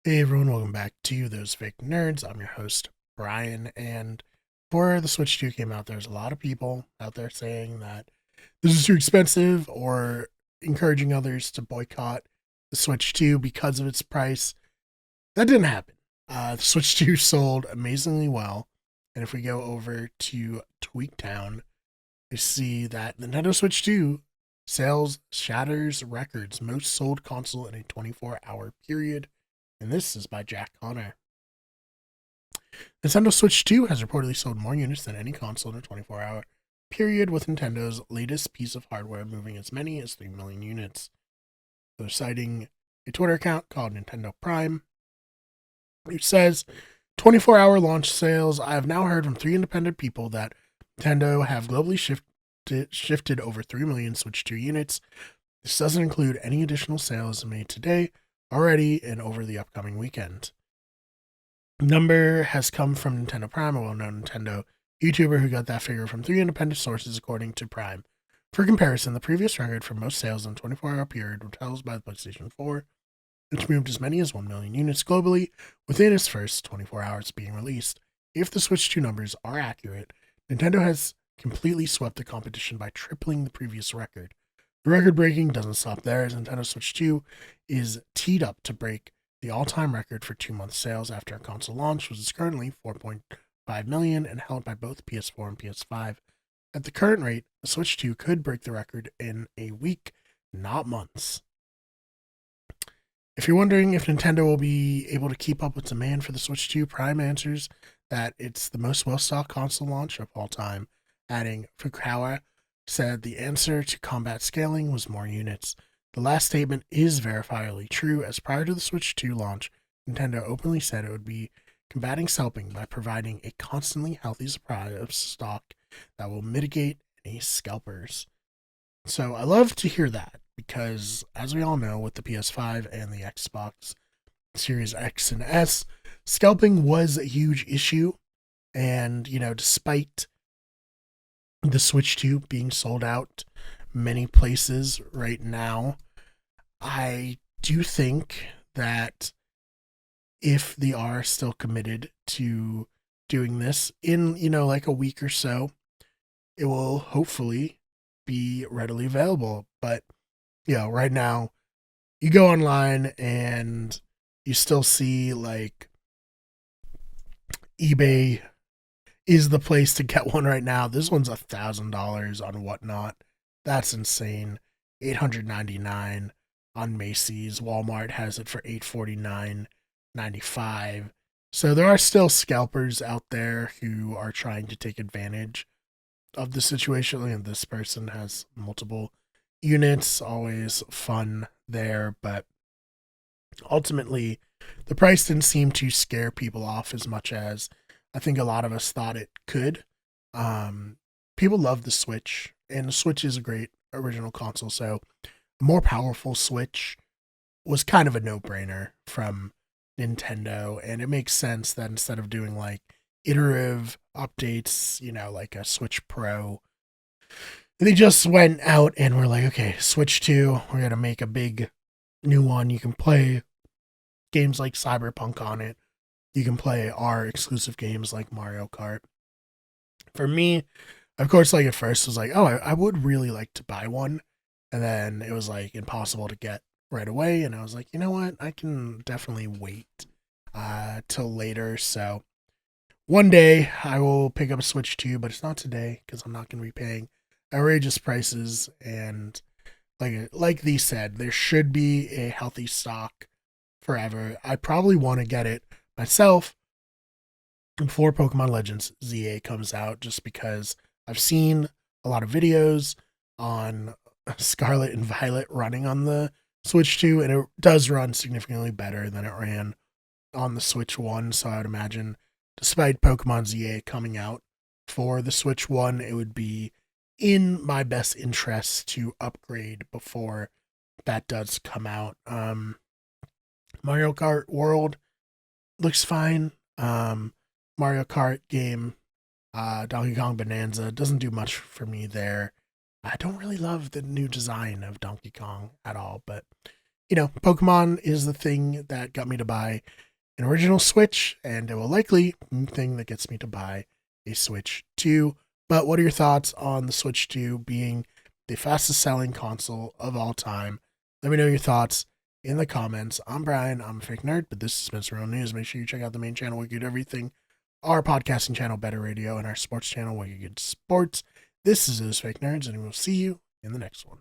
Hey everyone, welcome back to Those Fake Nerds. I'm your host, Brian, and before the Switch 2 came out, there's a lot of people out there saying that this is too expensive or encouraging others to boycott the Switch 2 because of its price. That didn't happen. The Switch 2 sold amazingly well, and if we go over to Tweaktown, we see that Nintendo Switch 2 sales shatters records, most sold console in a 24-hour period, and this is by Jack Connor. Nintendo Switch 2 has reportedly sold more units than any console in a 24-hour period, with Nintendo's latest piece of hardware moving as many as 3 million units. They're citing a Twitter account called Nintendo Prime, which says 24-hour launch sales. I have now heard from 3 independent people that Nintendo have globally shifted over 3 million Switch 2 units. This doesn't include any additional sales made today, already, and over the upcoming weekend. Number has come from Nintendo Prime, a well-known Nintendo YouTuber who got that figure from 3 independent sources, according to Prime. For comparison, the previous record for most sales in a 24-hour period was held by the PlayStation 4, which moved as many as 1 million units globally within its first 24 hours being released. If the Switch 2 numbers are accurate, Nintendo has completely swept the competition by tripling the previous record. The record breaking doesn't stop there, as Nintendo Switch 2 is teed up to break the all-time record for 2-month sales after a console launch, which is currently 4.5 million and held by both PS4 and PS5. At the current rate, the Switch 2 could break the record in a week, not months. If you're wondering if Nintendo will be able to keep up with demand for the Switch 2, Prime answers that it's the most well-stocked console launch of all time, adding Fukawa said the answer to combat scaling was more units. The last statement is verifiably true, as prior to the Switch 2 launch, Nintendo openly said it would be combating scalping by providing a constantly healthy supply of stock that will mitigate any scalpers. So I love to hear that because, as we all know, with the PS5 and the Xbox Series X and S, scalping was a huge issue. And, despite the Switch 2 being sold out many places right now, I do think that if they are still committed to doing this in, like a week or so, it will hopefully be readily available. But, right now, you go online and you still see like eBay is the place to get one right now. This one's $1,000 on Whatnot. That's insane. 899 on Macy's. Walmart has it for 849.95. So there are still scalpers out there who are trying to take advantage of the situation, and this person has multiple units. Always fun there, but ultimately, the price didn't seem to scare people off as much as I think a lot of us thought it could. Um, People love the Switch, and the Switch is a great original console. So, a more powerful Switch was kind of a no-brainer from Nintendo, and it makes sense that instead of doing like iterative updates, like a Switch Pro, they just went out and were like, okay, Switch 2, we're gonna make a big new one. You can play games like Cyberpunk on it. You can play our exclusive games like Mario Kart. For me, of course, like at first, it was like, oh, I would really like to buy one. And then it was like impossible to get right away. And I was like, you know what? I can definitely wait till later. So one day I will pick up a Switch 2, but it's not today because I'm not going to be paying outrageous prices. And like these said, there should be a healthy stock forever. I probably want to get it myself before Pokemon Legends ZA comes out, just because I've seen a lot of videos on Scarlet and Violet running on the Switch 2, and it does run significantly better than it ran on the Switch 1. So I would imagine, despite Pokemon ZA coming out for the Switch 1, it would be in my best interest to upgrade before that does come out. Mario Kart World looks fine. Mario Kart game, Donkey Kong Bonanza doesn't do much for me there. I don't really love the new design of Donkey Kong at all, but Pokemon is the thing that got me to buy an original Switch, and it will likely be the thing that gets me to buy a Switch 2. But what are your thoughts on the Switch 2 being the fastest selling console of all time? Let me know your thoughts in the comments. I'm Brian, I'm a fake nerd, but this is Spencer Real News. Make sure you check out the main channel where you get everything, our podcasting channel, Better Radio, and our sports channel where you get sports. This is Fake Nerds, and we'll see you in the next one.